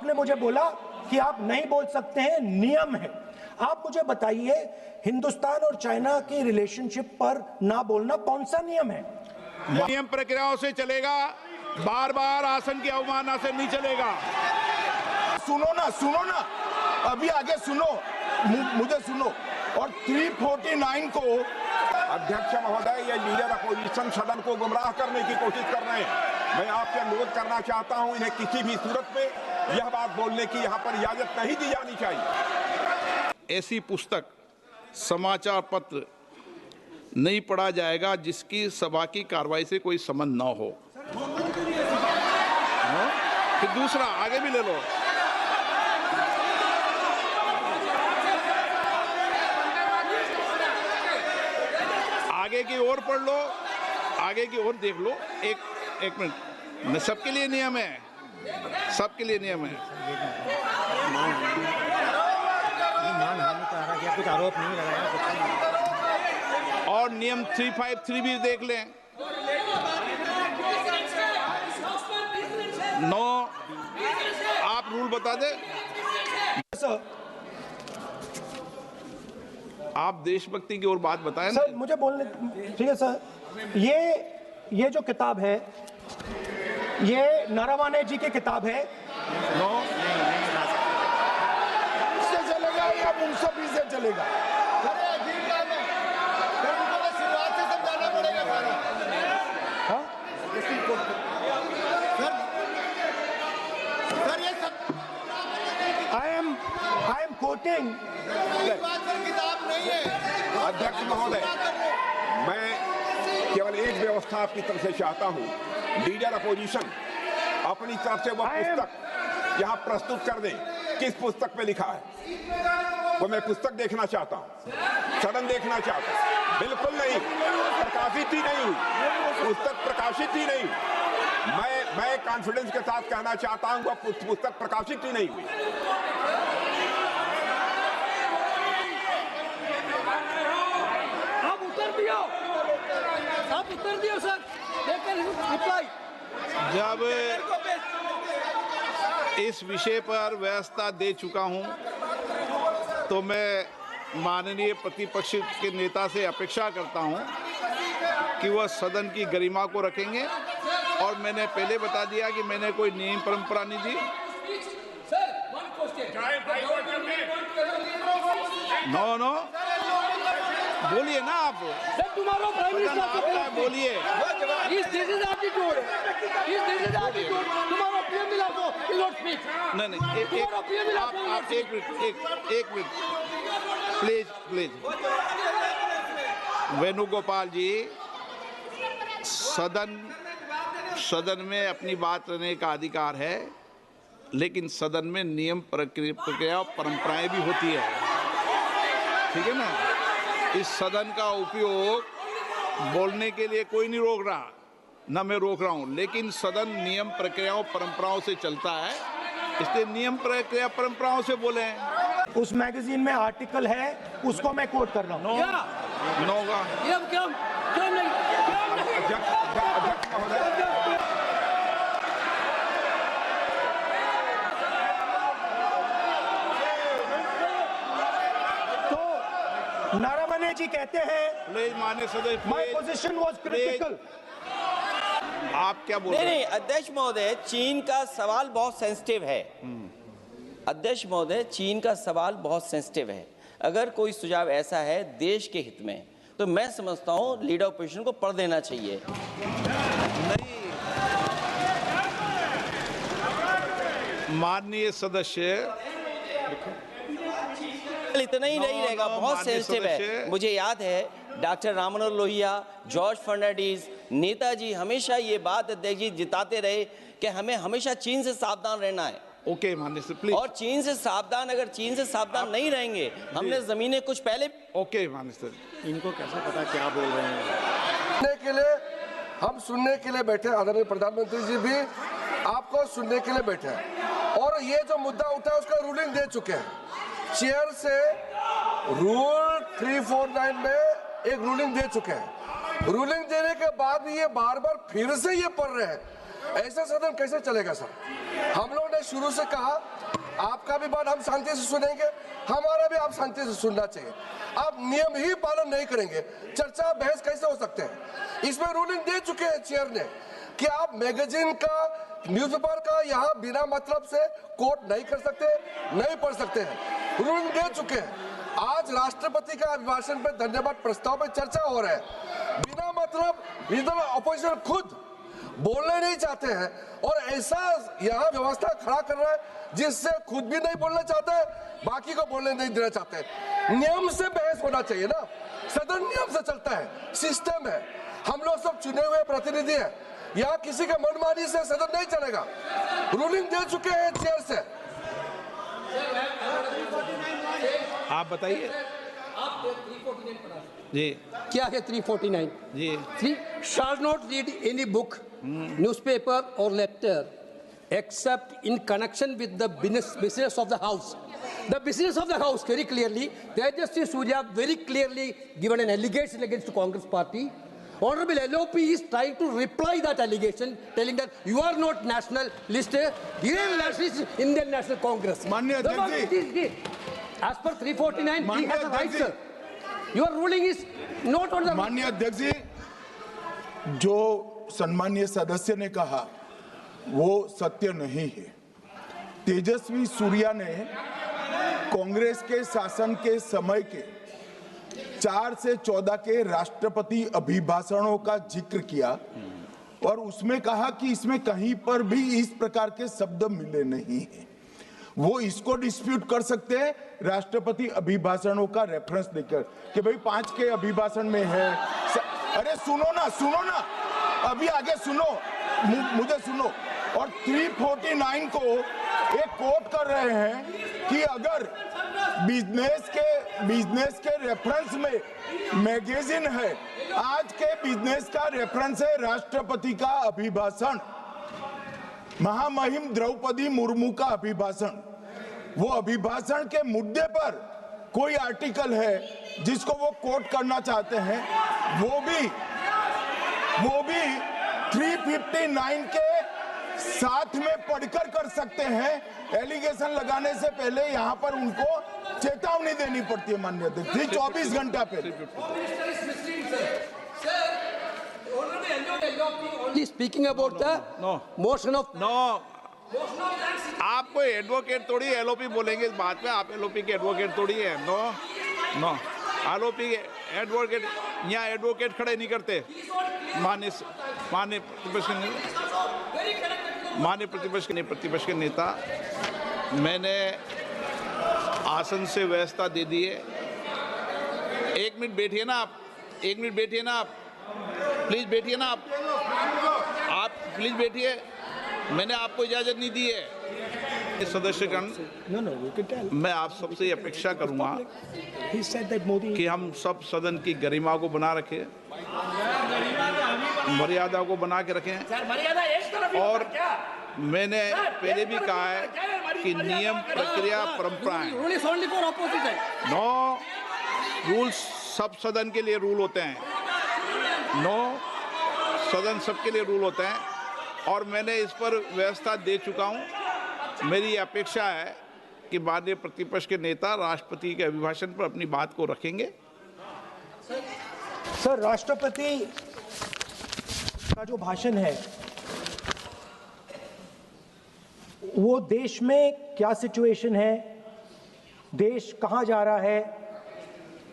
आपने मुझे बोला कि आप नहीं बोल सकते हैं, नियम है। आप मुझे बताइए, हिंदुस्तान और चाइना की रिलेशनशिप पर ना बोलना कौन सा नियम है? नियम प्रक्रियाओं से चलेगा, बार बार आसन की अवमानना से नहीं चलेगा। सुनो ना, अभी आगे सुनो, मुझे सुनो। और 349 को अध्यक्ष महोदय, ये लीडर अपोजिशन सदन को गुमराह करने की कोशिश कर रहे हैं। मैं आपसे अनुरोध करना चाहता हूं, इन्हें किसी भी सूरत में यह बात बोलने की यहाँ पर इजाजत नहीं दी जानी चाहिए। ऐसी पुस्तक, समाचार पत्र नहीं पढ़ा जाएगा जिसकी सभा की कार्रवाई से कोई संबंध न हो। फिर दूसरा आगे भी ले लो। आगे की ओर पढ़ लो, आगे की ओर देख लो। एक मिनट, सबके लिए नियम है, सबके लिए नियम है। कुछ आरोप नहीं लगाया। और नियम 353 भी देख लें। 9 आप रूल बता दे। आप देशभक्ति की ओर बात बताएं सर, मुझे बोलने, ठीक है सर। ये जो किताब है, ये नारावाने जी की किताब है। नो, इससे चलेगा या मुंसफी से चलेगा? शुरुआत से समझाना पड़ेगा। I am quoting. किताब नहीं है। अध्यक्ष महोदय, मैं केवल एक व्यवस्था आपकी तरफ से चाहता हूं, लीडर अपोजिशन अपनी तरफ से वह पुस्तक यहाँ प्रस्तुत कर दें। किस पुस्तक पे लिखा है वो मैं पुस्तक देखना चाहता हूँ, सदन देखना चाहता हूँ। बिल्कुल नहीं, प्रकाशित ही नहीं हुई पुस्तक, प्रकाशित ही नहीं। मैं कॉन्फिडेंस के साथ कहना चाहता हूँ, वह पुस्तक प्रकाशित ही नहीं हुई। आप उत्तर दियो सर, रिप्लाई। जब इस विषय पर व्यवस्था दे चुका हूं, तो मैं माननीय प्रतिपक्ष के नेता से अपेक्षा करता हूं कि वह सदन की गरिमा को रखेंगे। और मैंने पहले बता दिया कि मैंने कोई नियम परंपरा नहीं दी। नो, बोलिए ना आप। तुम्हारा प्राइम मिनिस्टर बोलिए। तुम्हारा पीएम मिला तो नहीं, एक मिनट प्लीज। वेणुगोपाल जी, सदन में अपनी बात करने का अधिकार है, लेकिन सदन में नियम प्रक्रिया और परंपराएं भी होती है, ठीक है ना। इस सदन का उपयोग बोलने के लिए कोई नहीं रोक रहा, ना मैं रोक रहा हूं, लेकिन सदन नियम प्रक्रियाओं परंपराओं से चलता है, इसलिए नियम प्रक्रिया परंपराओं से बोले। उस मैगजीन में आर्टिकल है, उसको मैं कोट कर रहा हूँ। नो होगा। तो नारावाने जी कहते हैं, माननीय सदस्य, माय पोजीशन वाज क्रिटिकल। आप क्या बोल रहे हैं? नहीं, अध्यक्ष महोदय, चीन का सवाल बहुत सेंसिटिव है। अध्यक्ष महोदय, चीन का सवाल बहुत सेंसिटिव है। अगर कोई सुझाव ऐसा है देश के हित में, तो मैं समझता हूं लीडर ऑपोजिशन को पढ़ देना चाहिए। नहीं, माननीय सदस्य, इतना ही नहीं रहेगा, बहुत सेंसिटिव है। मुझे याद है डॉक्टर राम मनोहर लोहिया, जॉर्ज फर्नांडिस, नेताजी हमेशा ये बात अध्यक्ष जी जिताते रहे कि हमें हमेशा चीन से सावधान रहना है। ओके माननीय सर, प्लीज। और चीन से सावधान, अगर चीन से सावधान नहीं रहेंगे, हमने जमीनें कुछ पहले। ओके माननीय सर। इनको कैसे पता क्या बोल रहे हैं? हम सुनने के लिए बैठे, आदरणीय प्रधानमंत्री जी भी आपको सुनने के लिए बैठे हैं, और ये जो मुद्दा उठा है उसका रूलिंग दे चुके हैं। चेयर से रूल 349 में एक रूलिंग दे चुके हैं। रूलिंग देने के बाद भी ये बार बार फिर से ये पढ़ रहे हैं। ऐसा सदन कैसे चलेगा सर? हम लोग मैंने शुरू से कहा, आपका भी बात हम शांति से सुनेंगे, हमारा भी आप शांति से सुनना चाहिए। आप नियम ही पालन नहीं करेंगे, चर्चा बहस कैसे हो सकते हैं? इसमें रूलिंग दे चुके हैं चेयर ने कि आप मैगजीन का, न्यूज़पेपर का यहाँ बिना मतलब से कोट नहीं कर सकते, नहीं पढ़ सकते हैं, रूलिंग दे चुके हैं। आज राष्ट्रपति का अभिभाषण पे धन्यवाद प्रस्ताव पे चर्चा हो रहा है, बिना मतलब रीजनल अपोजिशन खुद बोलने नहीं चाहते हैं और ऐसा यहाँ व्यवस्था खड़ा कर रहा है जिससे खुद भी नहीं बोलना चाहता है, बाकी को बोलने नहीं देना चाहते हैं। नियम से बहस होना चाहिए ना, सदन नियम से चलता है, सिस्टम है, हम लोग सब चुने हुए प्रतिनिधि हैं, यहाँ किसी के मनमानी से सदन नहीं चलेगा। रूलिंग दे चुके हैं चेयर से। आप बताइए जी, क्या है 349? जी, 3 shall not read any book, newspaper or letter except in connection with the business of the house. The business of the house, very clearly, Tejasvi Surya very clearly given an allegation against the Congress party. Honorable LOP is trying to reply that allegation, telling that you are not nationalist, Indian nationalist, Indian National Congress. माननीय अध्यक्ष जी, As per 349, he has a right, sir. Your ruling is not on the... माननीय अध्यक्ष जी, जो सम्मानीय सदस्य ने कहा वो सत्य नहीं है। तेजस्वी सूर्या ने कांग्रेस के शासन के समय के 4 से 14 के राष्ट्रपति अभिभाषणों का जिक्र किया और उसमें कहा कि इसमें कहीं पर भी इस प्रकार के शब्द मिले नहीं हैं। वो इसको डिस्प्यूट कर सकते हैं राष्ट्रपति अभिभाषणों का रेफरेंस देकर कि भाई 5 के अभिभाषण में है। अरे सुनो ना, अभी आगे सुनो, मुझे सुनो। और 349 को एक कोट कर रहे हैं कि अगर बिजनेस के रेफरेंस में मैगजीन है, आज के बिजनेस का रेफरेंस है राष्ट्रपति का अभिभाषण, महामहिम द्रौपदी मुर्मू का अभिभाषण। वो अभिभाषण के मुद्दे पर कोई आर्टिकल है जिसको वो कोट करना चाहते हैं, वो भी 359 के साथ में पढ़कर कर सकते हैं। एलिगेशन लगाने से पहले यहाँ पर उनको चेतावनी देनी पड़ती है माननीय अध्यक्ष, 24 घंटा पहले। Speaking about the motion of... no, आप कोई एडवोकेट थोड़ी एलओपी बोलेंगे इस बात में, आप एलओपी के एडवोकेट थोड़ी है। नो, एलओपी के एडवोकेट यहाँ एडवोकेट खड़े नहीं करते। माननीय प्रतिपक्ष के नेता, मैंने आसन से व्यवस्था दे दी है। 1 मिनट बैठिए ना आप, 1 मिनट बैठिए ना आप, प्लीज बैठिए ना आप प्लीज बैठिए। मैंने आपको इजाजत नहीं दी है। सदस्यगण, मैं आप सबसे अपेक्षा करूंगा कि हम सब सदन की गरिमा को बना रखें, मर्यादा को बना के रखें। और मैंने पहले भी कहा है कि नियम, प्रक्रिया, परंपराएं, नो रूल्स सब सदन के लिए रूल होते हैं, नो सदन सबके लिए रूल होते हैं और मैंने इस पर व्यवस्था दे चुका हूं। मेरी अपेक्षा है कि माननीय प्रतिपक्ष के नेता राष्ट्रपति के अभिभाषण पर अपनी बात को रखेंगे। सर, राष्ट्रपति का जो भाषण है वो देश में क्या सिचुएशन है, देश कहां जा रहा है,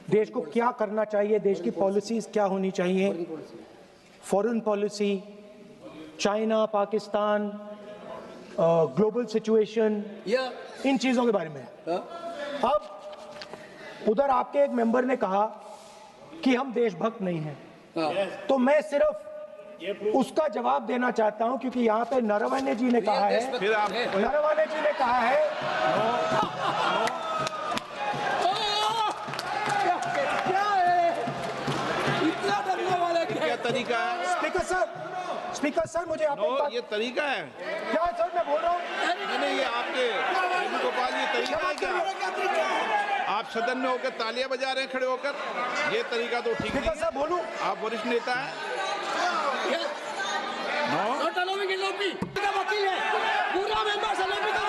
देश को क्या करना चाहिए, देश की पॉलिसीज क्या होनी चाहिए, foreign policy, China, Pakistan, global situation, इन चीजों के बारे में। अब उधर आपके एक मेंबर ने कहा कि हम देशभक्त नहीं हैं, तो मैं सिर्फ उसका जवाब देना चाहता हूं क्योंकि यहाँ पे नरवणे जी ने कहा है, नरवणे जी ने कहा है क्या तरीका है? स्पीकर सर, मुझे आप ये तरीका है क्या सर, मैं बोल रहा हूँ। नहीं, ये आपके वेणुगोपाल, ये तरीका है क्या? आप सदन में होकर तालियां बजा रहे हैं खड़े होकर, ये तरीका तो ठीक नहीं है। बोलूं, आप वरिष्ठ नेता हैं। Not allowing LOP. वकील है, पूरा मेंबर LOP का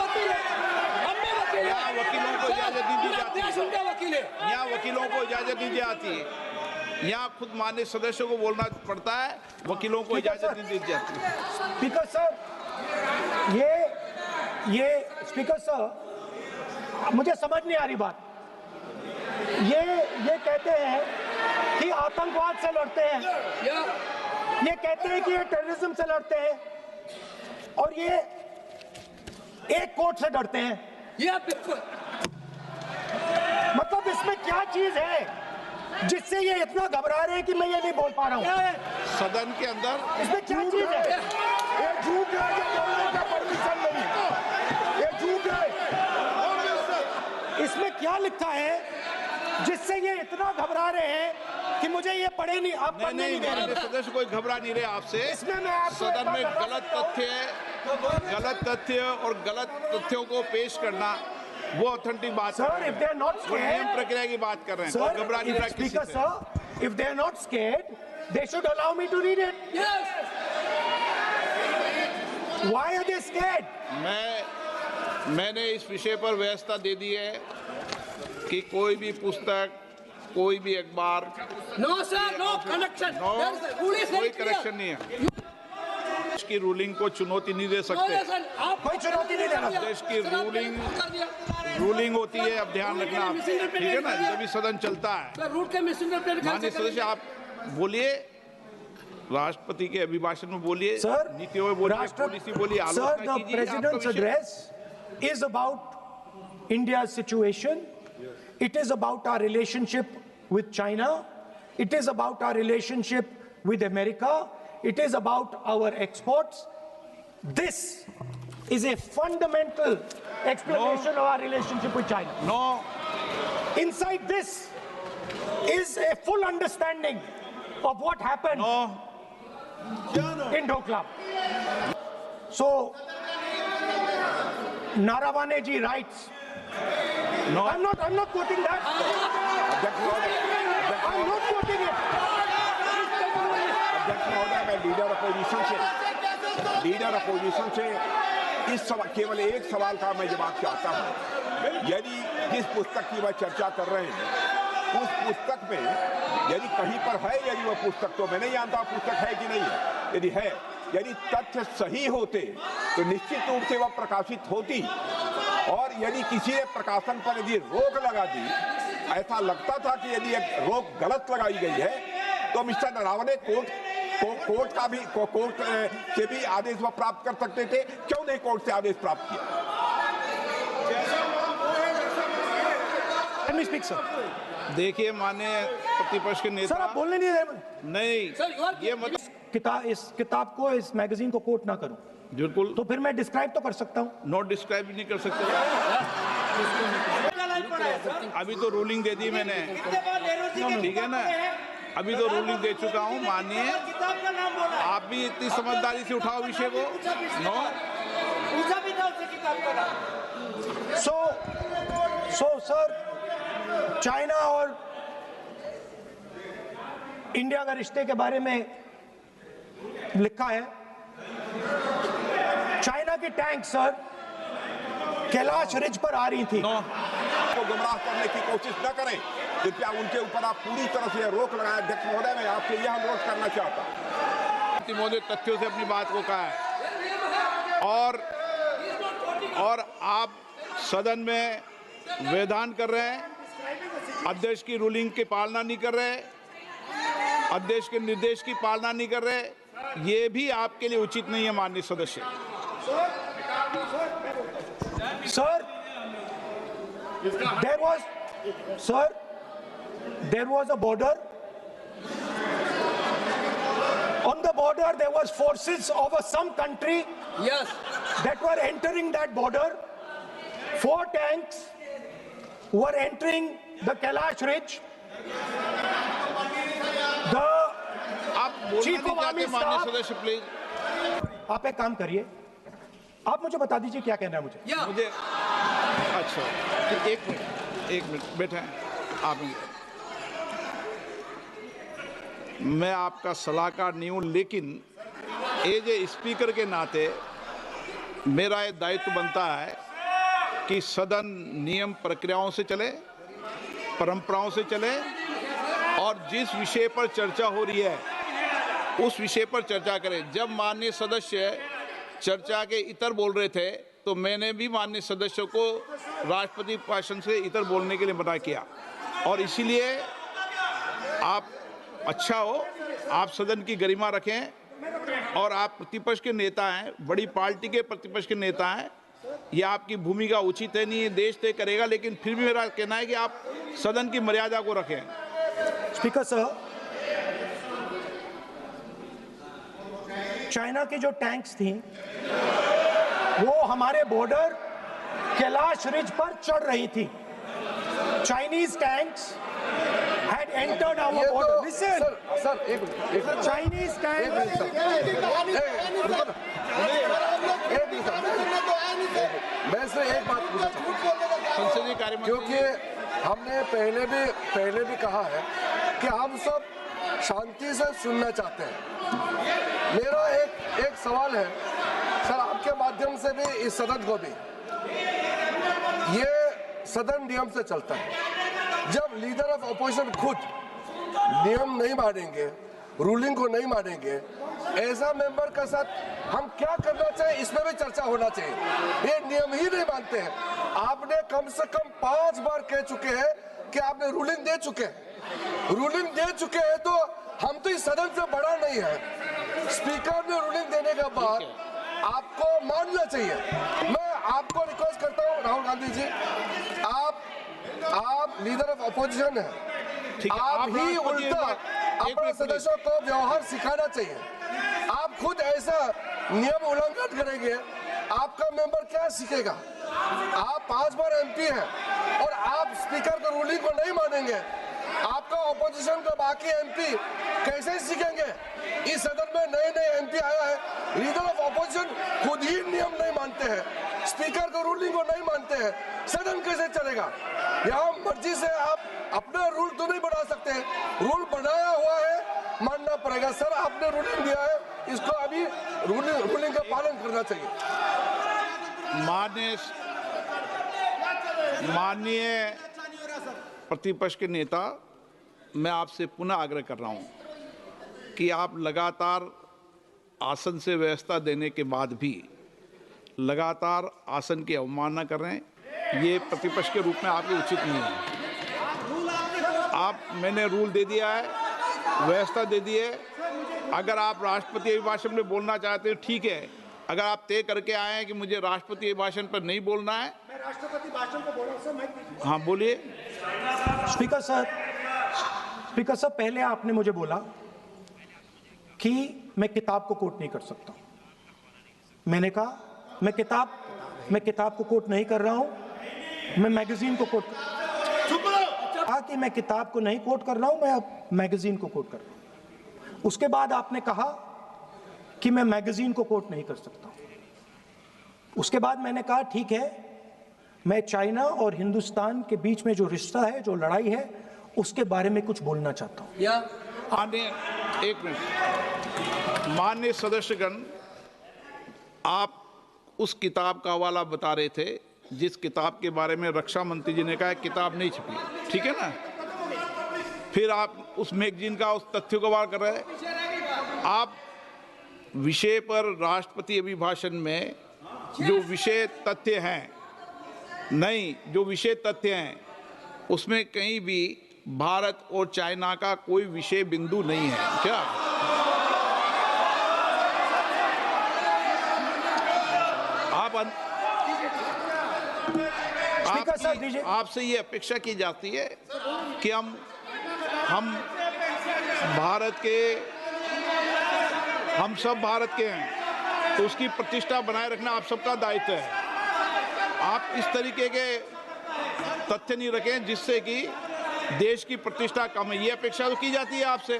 इतिहास उनका वकील है। यहाँ वकीलों को इजाजत नहीं दी जाती है, यहाँ खुद माननीय सदस्यों को बोलना पड़ता है, वकीलों को इजाजत नहीं दी जाती है। स्पीकर सर, ये स्पीकर सर, मुझे समझ नहीं आ रही बात। ये कहते हैं कि आतंकवाद से लड़ते हैं, ये कहते हैं कि ये टेररिज्म से लड़ते हैं, और ये एक कोर्ट से डरते हैं। बिल्कुल। मतलब इसमें क्या चीज है जिससे ये इतना घबरा रहे हैं कि मैं ये नहीं बोल पा रहा हूँ? सदन के अंदर इसमें क्या चीज है? ये झूठ है, ये बोलने का परमिशन नहीं है, ये झूठ है। इसमें क्या लिखा है जिससे ये इतना घबरा रहे हैं कि मुझे ये पढ़े नहीं, आप पढ़ने नहीं दे रहे? माननीय सदस्य कोई घबरा नहीं रहे आपसे। इसमें मैं आपको सदन में एक बात गलत बता तथ्य है, गलत तथ्य और गलत तथ्यों को पेश करना वो ऑथेंटिक बात Sir, if they are not वो नियम scared, प्रक्रिया की बात कर रहे हैं, sir, कोई घबरा नहीं रहा किसी Speaker से। sir, if they are not scared, they should allow me to read it. Why are they scared? मैंने इस विषय पर व्यवस्था दे दी है कि कोई भी पुस्तक, कोई भी अखबार, नो सर, नो कनेक्शन, कोई करेक्शन नहीं है। की रूलिंग को चुनौती नहीं दे सकते। कोई चुनौती नहीं देना। देश की रूलिंग होती है, अब ध्यान रखना आप, ठीक है ना, जब सदन चलता है। माननीय सदस्य आप बोलिए, राष्ट्रपति के अभिभाषण में बोलिए, सर, नीतियों में बोलिए, पॉलिसी बोलिए, Sir, आलोचना the कीजिए। President's address is about India's situation. It is about our relationship with China. It is about our relationship with America. It is about our exports. This is a fundamental explanation of our relationship with China. No, Inside this is a full understanding of what happened in Doklam. So, Narawane ji writes, no. I'm not quoting that. I'm not quoting it. अध्यक्ष महोदय, मैं leader opposition से इस केवल एक सवाल का मैं जवाब चाहता हूं। यदि जिस पुस्तक की वह चर्चा कर रहे हैं, उस पुस्तक में यदि कहीं पर है, यदि वह पुस्तक, तो मैं नहीं जानता पुस्तक है कि नहीं है, यदि है, यदि तथ्य सही होते तो निश्चित रूप से वह प्रकाशित होती, और यदि किसी ने प्रकाशन पर यदि रोक लगा दी, ऐसा लगता था कि यदि एक रोक गलत लगाई गई है, तो मिस्टर नरावने कोर्ट से भी आदेश वह प्राप्त कर सकते थे। क्यों नहीं कोर्ट से आदेश प्राप्त किया? Let me speak, sir. देखिए माननीय प्रतिपक्ष के नेता, सर, आप बोलने नहीं दे रहे। नहीं, ये मतलब इस किताब को, इस मैगजीन को कोट ना करूं, बिल्कुल, तो फिर मैं डिस्क्राइब तो कर सकता हूं। नोट डिस्क्राइब नहीं कर सकते। अभी तो रूलिंग दे दी मैंने, ठीक है ना, अभी तो रूलिंग दे चुका हूं। माननीय, आप भी इतनी समझदारी से उठाओ विषय को। नो, सो सर, चाइना और इंडिया के रिश्ते के बारे में लिखा है, चाइना की टैंक सर कैलाश रिज पर आ रही थी। को गुमराह करने की कोशिश न करें, कृपया उनके ऊपर आप पूरी तरह से रोक लगाएं। अध्यक्ष महोदय, मैं आपसे यह अनुरोध करना चाहता हूं। मोदी तथ्यों से अपनी बात को कहा है, और आप सदन में वेदान कर रहे हैं, अध्यक्ष की रूलिंग की पालना नहीं कर रहे, अध्यक्ष के निर्देश की पालना नहीं कर रहे, ये भी आपके लिए उचित नहीं है माननीय सदस्य। Sir, there was a border. On the border, there was forces of some country that were entering that border. 4 tanks were entering the Kailash Ridge. The chief of army staff. सदस्य प्लीज, आप एक काम करिए, आप मुझे बता दीजिए क्या कहना है मुझे। अच्छा, एक मिनट बैठे हैं आप। मैं आपका सलाहकार नहीं हूं, लेकिन एज ए स्पीकर के नाते मेरा ये दायित्व बनता है कि सदन नियम प्रक्रियाओं से चले, परंपराओं से चलें और जिस विषय पर चर्चा हो रही है उस विषय पर चर्चा करें। जब माननीय सदस्य चर्चा के इतर बोल रहे थे तो मैंने भी माननीय सदस्यों को राष्ट्रपति भाषण से इतर बोलने के लिए मना किया, और इसीलिए आप अच्छा हो, आप सदन की गरिमा रखें और आप प्रतिपक्ष के नेता हैं, बड़ी पार्टी के प्रतिपक्ष के नेता हैं, ये आपकी भूमिका उचित है, नहीं ये देश तय करेगा, लेकिन फिर भी मेरा कहना है कि आप सदन की मर्यादा को रखें। स्पीकर सर, चाइना की जो टैंक्स थी वो हमारे बॉर्डर कैलाश रिज पर चढ़ रही थी। Chinese tanks had entered our border. Listen, sir एक मिनट, Chinese tanks. मैं से एक बात पूछना चाहता हूं, संसदीय कार्य मंत्री, क्योंकि हमने पहले भी कहा है कि हम सब शांति से सुनना चाहते हैं। मेरा एक सवाल है सर, आपके माध्यम से भी इस सदन को भी, ये सदन नियम से चलता है। जब लीडर ऑफ अपोजिशन खुद नियम नहीं मानेंगे, रूलिंग को नहीं मानेंगे, ऐसा मेंबर के साथ हम क्या करना चाहिए, इसमें भी चर्चा होना चाहिए। ये नियम ही नहीं मानते हैं। आपने कम से कम 5 बार कह चुके हैं कि आपने रूलिंग दे चुके हैं, तो हम तो इस सदन से बड़ा नहीं है। स्पीकर ने रूलिंग देने के बाद आपको मानना चाहिए। मैं आपको रिक्वेस्ट करता हूँ राहुल गांधी जी, आप लीडर ऑफ अपोजिशन है, आप ही उल्टा अपने सदस्यों को व्यवहार सिखाना चाहिए। आप खुद ऐसा नियम उल्लंघन करेंगे, आपका मेंबर क्या सीखेगा? आप 5 बार एमपी हैं और आप स्पीकर के रूलिंग को नहीं मानेंगे, आपका ऑपोजिशन का बाकी एमपी कैसे सीखेंगे? इस सदन में नए एमपी आया है, लीडर ऑफ ऑपोजिशन खुद ही नियम नहीं मानते हैं, स्पीकर के रूलिंग को नहीं मानते हैं, सदन कैसे चलेगा? यहाँ मर्जी से आप अपना रूल तो नहीं बना सकते, रूल बनाया हुआ है, मानना पड़ेगा। सर आपने रूलिंग दिया है, इसको अभी रूलिंग का पालन करना चाहिए। माननीय प्रतिपक्ष के नेता, मैं आपसे पुनः आग्रह कर रहा हूं कि आप लगातार आसन से व्यवस्था देने के बाद भी लगातार आसन की अवमानना कर रहे हैं। ये प्रतिपक्ष के रूप में आपके उचित नहीं है। मैंने रूल दे दिया है, व्यवस्था दे दी है। अगर आप राष्ट्रपति अभिभाषण में बोलना चाहते हैं ठीक है, अगर आप तय करके आए हैं कि मुझे राष्ट्रपति अभिभाषण पर नहीं बोलना है। मैं राष्ट्रपति भाषण को बोल रहा हूं सर, माइक दीजिए। हाँ बोलिए। स्पीकर सर, पहले आपने मुझे बोला कि मैं किताब को कोट नहीं कर सकता। मैंने कहा मैं किताब को कोट नहीं कर रहा हूं, मैं मैगजीन को कोट कहा कि मैं किताब को नहीं कोट कर रहा हूं, मैं अब मैगजीन को कोट कर रहा हूं। उसके बाद आपने कहा कि मैं मैगजीन को कोट नहीं कर सकता। उसके बाद मैंने कहा ठीक है, मैं चाइना और हिंदुस्तान के बीच में जो रिश्ता है, जो लड़ाई है, उसके बारे में कुछ बोलना चाहता हूं। एक मिनट, माननीय सदस्यगण, आप उस किताब का हवाला बता रहे थे जिस किताब के बारे में रक्षा मंत्री जी ने कहा किताब नहीं छपी, ठीक है ना? फिर आप उस मैगजीन का उस तथ्य को वार कर रहे हैं। आप विषय पर राष्ट्रपति अभिभाषण में जो विषय तथ्य हैं, जो विषय तथ्य हैं उसमें कहीं भी भारत और चाइना का कोई विषय बिंदु नहीं है क्या? आपसे ये अपेक्षा की जाती है कि हम सब भारत के हैं, तो उसकी प्रतिष्ठा बनाए रखना आप सबका दायित्व है। आप इस तरीके के तथ्य नहीं रखें जिससे कि देश की प्रतिष्ठा कम है, ये अपेक्षा तो की जाती है आपसे।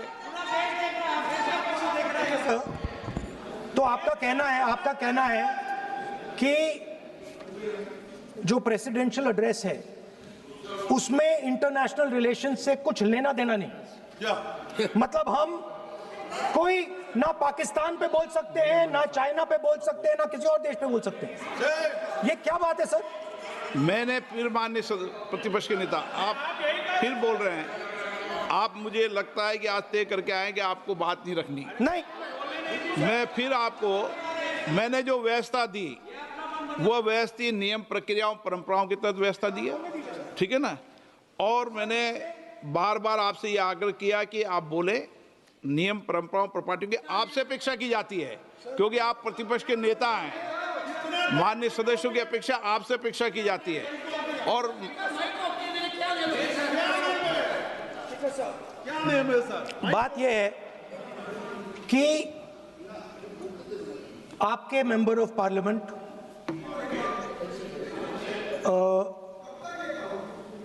तो आपका कहना है कि जो प्रेसिडेंशियल एड्रेस है उसमें इंटरनेशनल रिलेशन से कुछ लेना देना नहीं। मतलब हम कोई ना पाकिस्तान पे बोल सकते हैं, ना चाइना पे बोल सकते हैं, ना किसी और देश पे बोल सकते हैं। ये क्या बात है सर? मैंने फिर माननीय प्रतिपक्ष के नेता, आप फिर बोल रहे हैं। आप, मुझे लगता है कि आज तय करके आए कि आपको बात नहीं रखनी। नहीं, मैं फिर आपको, मैंने जो व्यवस्था दी वो व्यवस्था नियम प्रक्रियाओं परंपराओं के तहत व्यवस्था दी है, ठीक है ना। और मैंने बार बार आपसे ये आग्रह किया कि आप बोले नियम परंपराओं प्रॉपर्टी की आपसे अपेक्षा की जाती है, क्योंकि आप प्रतिपक्ष के नेता हैं। माननीय सदस्यों की अपेक्षा आपसे अपेक्षा की जाती है। और बात यह है कि आपके member of parliament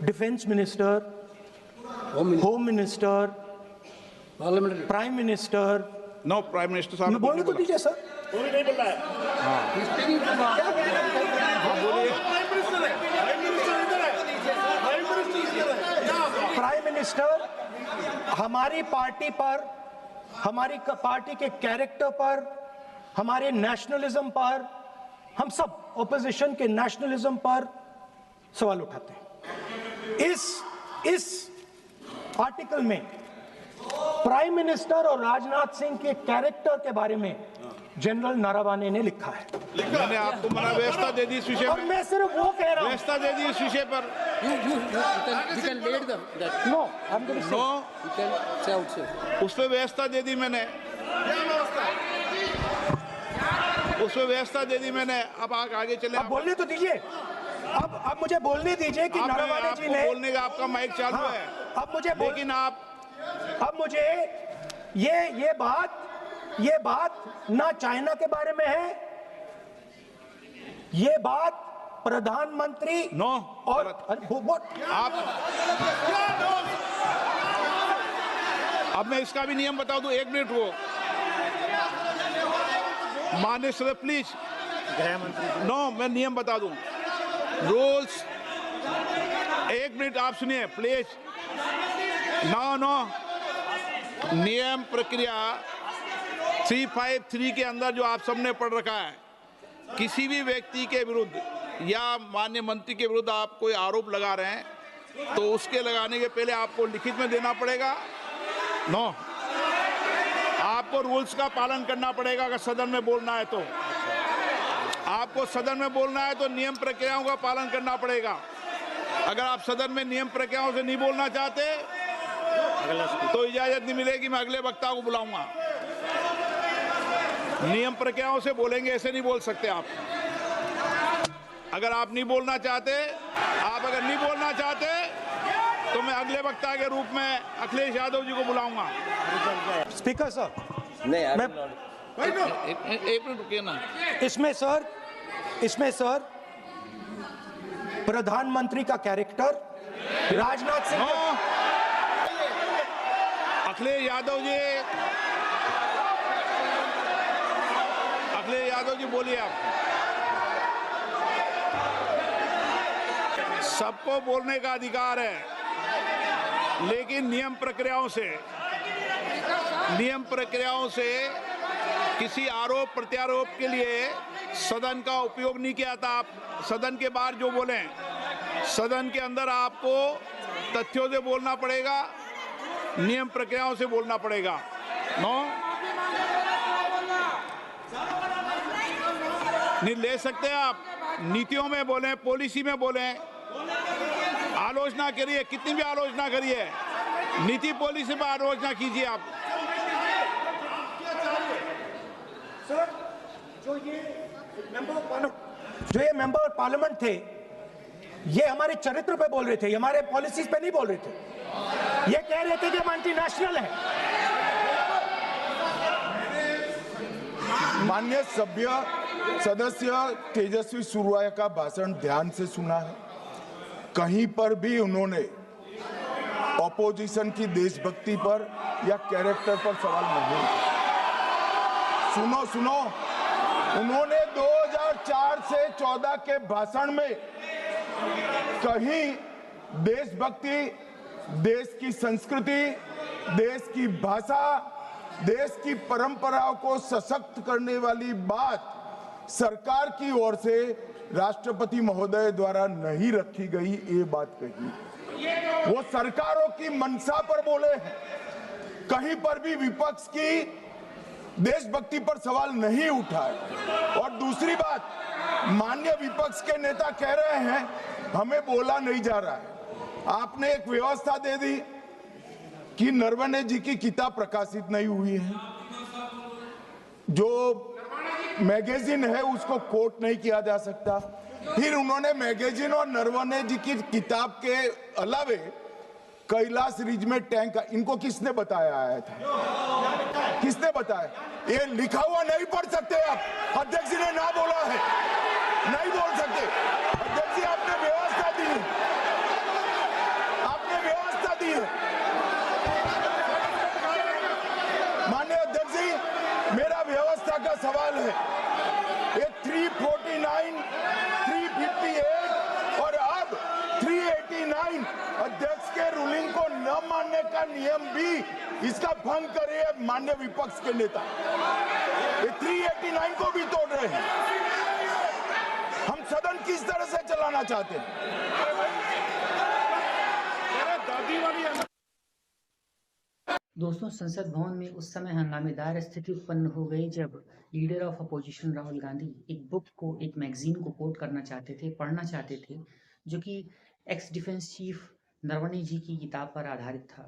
defence minister, home minister, parliamentary prime minister, no, prime minister साहब मैं बोलने तो दीजिए सर। प्राइम मिनिस्टर हमारी पार्टी पर, हमारी पार्टी के कैरेक्टर पर, हमारे नेशनलिज्म पर, हम सब ऑपोजिशन के नेशनलिज्म पर सवाल उठाते हैं। इस आर्टिकल में प्राइम मिनिस्टर और राजनाथ सिंह के कैरेक्टर के बारे में जनरल नारावाने ने लिखा है। मैंने आपको मना व्यवस्था दे दी इस विषय और पर, मैं सिर्फ वो कह रहा हूं, व्यवस्था दे दी इस विषय पर। you can lead them that no, I'm going to say, no, you can say outside. उस पर व्यवस्था दे दी मैंने, उस पर व्यवस्था दे दी मैंने। अब आगे चले। अब बोलने तो दीजिए। अब मुझे बोलने दीजिए कि नारावाने जी ने, बोलने का आपका माइक चालू हाँ, है। अब मुझे लेकिन अब मुझे ये बात ना चाइना के बारे में है, ये बात प्रधानमंत्री नो, और आप, अब मैं इसका भी नियम बता दूं। 1 मिनट वो माननीय सर, प्लीज। नो, मैं नियम बता दूं, रूल्स। 1 मिनट आप सुनिए प्लीज। नो, नियम प्रक्रिया 353 के अंदर जो आप सबने पढ़ रखा है, किसी भी व्यक्ति के विरुद्ध या माननीय मंत्री के विरुद्ध आप कोई आरोप लगा रहे हैं तो उसके लगाने के पहले आपको लिखित में देना पड़ेगा। नो, आपको रूल्स का पालन करना पड़ेगा। अगर सदन में बोलना है तो आपको सदन में बोलना है तो नियम प्रक्रियाओं का पालन करना पड़ेगा। अगर आप सदन में नियम प्रक्रियाओं से नहीं बोलना चाहते तो इजाजत नहीं मिलेगी, मैं अगले वक्ता को बुलाऊंगा। नियम प्रक्रियाओं से बोलेंगे, ऐसे नहीं बोल सकते आप। अगर आप नहीं बोलना चाहते, अगर नहीं बोलना चाहते तो मैं अगले वक्ता के रूप में अखिलेश यादव जी को बुलाऊंगा। स्पीकर सर, नहीं, मैं एक मिनट रुकिए ना। इसमें सर प्रधानमंत्री का कैरेक्टर, राजनाथ सिंह, अखिलेश यादव जी बोलिए आप। सबको बोलने का अधिकार है, लेकिन नियम प्रक्रियाओं से किसी आरोप प्रत्यारोप के लिए सदन का उपयोग नहीं किया था। आप सदन के बाहर जो बोलें, सदन के अंदर आपको तथ्यों से बोलना पड़ेगा, नियम प्रक्रियाओं से बोलना पड़ेगा। नो, नहीं ले सकते आप। नीतियों में बोलें, पॉलिसी में बोलें, आलोचना करिए, कितनी भी आलोचना करिए, नीति पॉलिसी पर आलोचना कीजिए आप। सर, जो ये मेंबर ऑफ पार्लियामेंट थे, ये हमारे चरित्र पे बोल रहे थे, हमारे पॉलिसीज पे नहीं बोल रहे थे। ये कह रहे थे कि हम एंटी नेशनल है। माननीय सदस्य तेजस्वी सूर्या का भाषण ध्यान से सुना है। कहीं पर भी उन्होंने ऑपोजिशन की देशभक्ति पर या कैरेक्टर पर सवाल नहीं किया। सुनो, उन्होंने 2004 से 14 के भाषण में कहीं देशभक्ति, देश की संस्कृति, देश की भाषा, देश की परंपराओं को सशक्त करने वाली बात सरकार की ओर से राष्ट्रपति महोदय द्वारा नहीं रखी गई ये बात कही। वो सरकारों की मंशा पर बोले हैं, कहीं पर भी विपक्ष की देशभक्ति पर सवाल नहीं उठाए। और दूसरी बात, माननीय विपक्ष के नेता कह रहे हैं हमें बोला नहीं जा रहा है। आपने एक व्यवस्था दे दी कि नरवणे जी की किताब प्रकाशित नहीं हुई है, जो मैगजीन है उसको कोट नहीं किया जा सकता। फिर उन्होंने मैगजीन और नरवणे जी की किताब के अलावे कैलाश रिज में टैंक, इनको किसने बताया आया था? किसने बताया? ये लिखा हुआ नहीं पढ़ सकते आप। अध्यक्ष जी ने ना बोला है, नहीं बोल सकते। अध्यक्ष जी आपने व्यवस्था दी है, आपने व्यवस्था दी है। माननीय अध्यक्ष जी, मेरा व्यवस्था का सवाल है। ये 349, 358 और अब 389 अध्यक्ष के रूलिंग को न मानने का नियम भी इसका भंग करे माननीय विपक्ष के नेता। ये 389 को भी तोड़ रहे हैं। हम सदन किस तरह से चलाना चाहते हैं? दोस्तों, संसद भवन में उस समय हंगामेदार स्थिति उत्पन्न हो गई जब leader of opposition Rahul Gandhi एक बुक को, एक मैगजीन को कोट करना चाहते थे, पढ़ना चाहते थे, जो कि एक्स डिफेंस चीफ नरवणे जी की किताब पर आधारित था।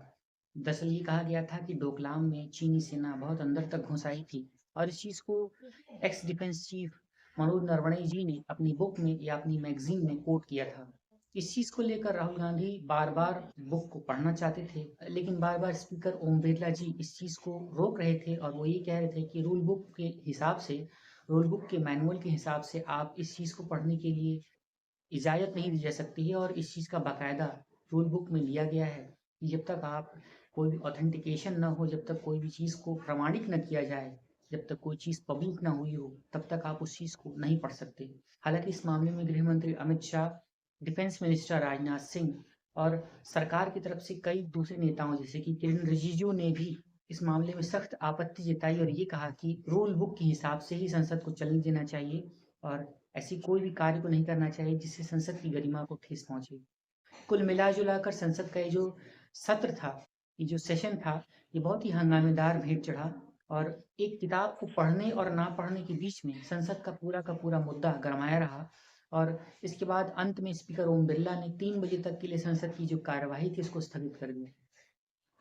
दरअसल ये कहा गया था कि डोकलाम में चीनी सेना बहुत अंदर तक घुस आई थी और इस चीज़ को ex defence chief Manoj Naravane ji ने अपनी बुक में या अपनी मैगजीन में कोट किया था। इस चीज़ को लेकर राहुल गांधी बार बार बुक को पढ़ना चाहते थे, लेकिन बार बार स्पीकर ओम बिरला जी इस चीज़ को रोक रहे थे और वो ये कह रहे थे कि रूल बुक के हिसाब से, रूल बुक के मैनुअल के हिसाब से आप इस चीज़ को पढ़ने के लिए इजाज़त नहीं दी जा सकती है। और इस चीज़ का बाकायदा रूल बुक में लिया गया है कि जब तक आप कोई भी ऑथेंटिकेशन न हो, जब तक कोई भी चीज़ को प्रमाणित न किया जाए, जब तक कोई चीज़ पब्लिक ना हुई हो, तब तक आप उस चीज़ को नहीं पढ़ सकते। हालांकि इस मामले में गृह मंत्री अमित शाह, डिफेंस मिनिस्टर राजनाथ सिंह और सरकार की तरफ से कई दूसरे नेताओं जैसे कि किरण रिजिजू ने भी इस मामले में सख्त आपत्ति जताई और ये कहा कि रूल बुक के हिसाब से ही संसद को चलने देना चाहिए और ऐसी कोई भी कार्य को नहीं करना चाहिए जिससे संसद की गरिमा को ठेस पहुंचे। कुल मिला कर संसद का ये जो सत्र था, ये जो सेशन था, ये बहुत ही हंगामेदार भेंट चढ़ा और एक किताब को पढ़ने और ना पढ़ने के बीच में संसद का पूरा मुद्दा गरमाया रहा। और इसके बाद अंत में स्पीकर ओम बिरला ने 3 बजे तक के लिए संसद की जो कार्यवाही थी उसको स्थगित कर दिया।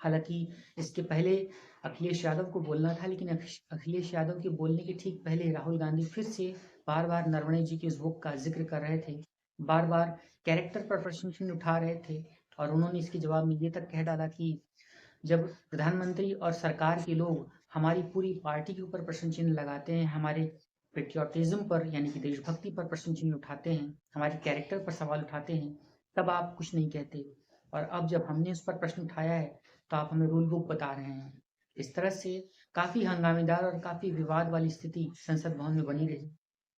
हालांकि इसके पहले अखिलेश यादव को बोलना था, लेकिन अखिलेश यादव के बोलने के ठीक पहले राहुल गांधी फिर से बार बार नरवणे जी की उस बुक का जिक्र कर रहे थे, बार बार कैरेक्टर पर प्रश्न चिन्ह उठा रहे थे और उन्होंने इसके जवाब में ये तक कह डाला कि जब प्रधानमंत्री और सरकार के लोग हमारी पूरी पार्टी के ऊपर प्रश्न चिन्ह लगाते हैं, हमारे पेट्रियोटिज्म पर यानी कि देशभक्ति पर प्रश्न चिन्ह उठाते हैं, हमारे कैरेक्टर पर सवाल उठाते हैं, तब आप कुछ नहीं कहते और अब जब हमने उस पर प्रश्न उठाया है तो आप हमें रूल बुक बता रहे हैं। इस तरह से काफ़ी हंगामेदार और काफ़ी विवाद वाली स्थिति संसद भवन में बनी रही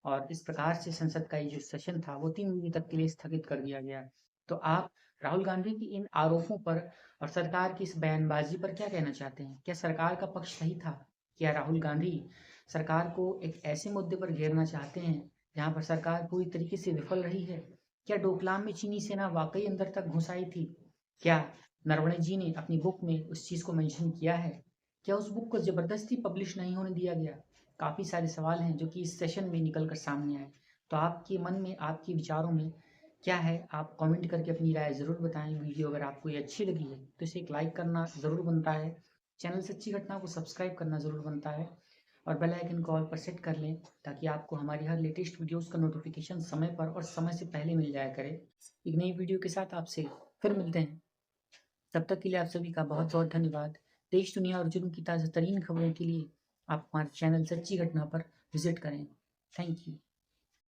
और इस प्रकार से संसद का ये जो सेशन था वो 3 बजे तक के लिए स्थगित कर दिया गया। तो आप राहुल गांधी की इन आरोपों पर और सरकार की इस बयानबाजी पर क्या कहना चाहते हैं? क्या सरकार का पक्ष सही था? क्या राहुल गांधी सरकार को एक ऐसे मुद्दे पर घेरना चाहते हैं जहां पर सरकार पूरी तरीके से विफल रही है? क्या डोकलाम में चीनी सेना वाकई अंदर तक घुस आई थी? क्या नरवणे जी ने अपनी बुक में उस चीज़ को मेंशन किया है? क्या उस बुक को ज़बरदस्ती पब्लिश नहीं होने दिया गया? काफ़ी सारे सवाल हैं जो कि इस सेशन में निकल कर सामने आए। तो आपके मन में, आपके विचारों में क्या है? आप कमेंट करके अपनी राय ज़रूर बताएं। वीडियो अगर आपको ये अच्छी लगी है तो इसे एक लाइक करना ज़रूर बनता है। चैनल सच्ची घटना को सब्सक्राइब करना ज़रूर बनता है और बेल आइकन को ऑल पर सेट कर लें ताकि आपको हमारी हर लेटेस्ट वीडियोस का नोटिफिकेशन समय पर और समय से पहले मिल जाया करे। एक नई वीडियो के साथ आपसे फिर मिलते हैं। तब तक के लिए आप सभी का बहुत बहुत धन्यवाद। देश, दुनिया और जुर्म की ताज़ा तरीन खबरों के लिए आप हमारे चैनल सच्ची घटना पर विजिट करें। Thank you.